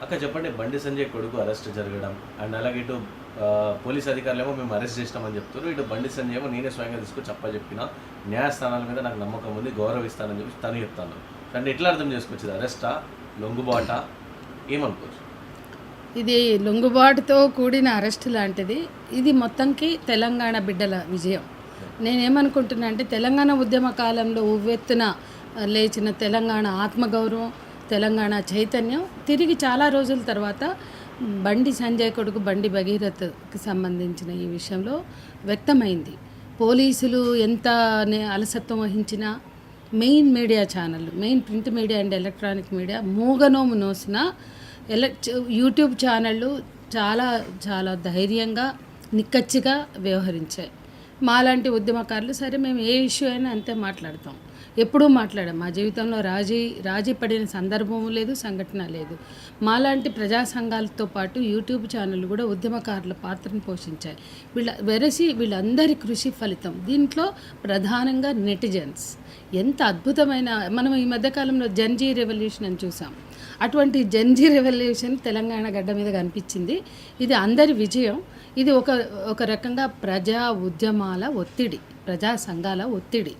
అక్క చెప్పండి, బండి సంజయ్ కొడుకు అరెస్ట్ జరగడం అండ్ అలాగే ఇటు పోలీస్ అధికారులేమో మేము అరెస్ట్ చేసినామని చెప్తున్నారు, ఇటు బండి సంజయ్ ఏమో నేనే స్వయంగా తీసుకొని చెప్పిన న్యాయస్థానాల మీద నాకు నమ్మకం ఉంది, గౌరవిస్తానని చెప్పి తను చెప్తాను. అంటే ఎట్లా అర్థం చేసుకోవచ్చు, అరెస్టా లొంగుబాట ఏమనుకోవచ్చు? ఇది లొంగుబాటుతో కూడిన అరెస్ట్ లాంటిది. ఇది మొత్తంకి తెలంగాణ బిడ్డల విజయం. నేనేమనుకుంటున్నా అంటే తెలంగాణ ఉద్యమ కాలంలో ఉవ్వెత్తున లేచిన తెలంగాణ ఆత్మగౌరవం, తెలంగాణ చైతన్యం తిరిగి చాలా రోజుల తర్వాత బండి సంజయ్ కొడుకు బండి భగీరథకి సంబంధించిన ఈ విషయంలో వ్యక్తమైంది. పోలీసులు ఎంత అలసత్వం వహించినా మెయిన్ మీడియా ఛానళ్ళు, main print media and electronic media మూగనోము నోసిన యూట్యూబ్ ఛానళ్ళు చాలా చాలా ధైర్యంగా నిక్కచ్చిగా వ్యవహరించాయి. మాలాంటి ఉద్యమకారులు సరే మేము ఏ ఇష్యూ అయినా అంతే మాట్లాడతాం, ఎప్పుడూ మాట్లాడాం. మా జీవితంలో రాజీ పడిన సందర్భం లేదు, సంఘటన లేదు. మాలాంటి ప్రజా సంఘాలతో పాటు యూట్యూబ్ ఛానళ్ళు కూడా ఉద్యమకారుల పాత్రను పోషించాయి. వీళ్ళందరి కృషి ఫలితం. దీంట్లో ప్రధానంగా నెటిజన్స్ ఎంత అద్భుతమైన, మనం ఈ మధ్యకాలంలో జెన్జీ రెవల్యూషన్ అని చూసాం. అటువంటి జెన్జీ రెవల్యూషన్ తెలంగాణ గడ్డ మీద కనిపించింది. ఇది అందరి విజయం. ఇది ఒక రకంగా ప్రజా ఉద్యమాల ఒత్తిడి, ప్రజా సంఘాల ఒత్తిడి.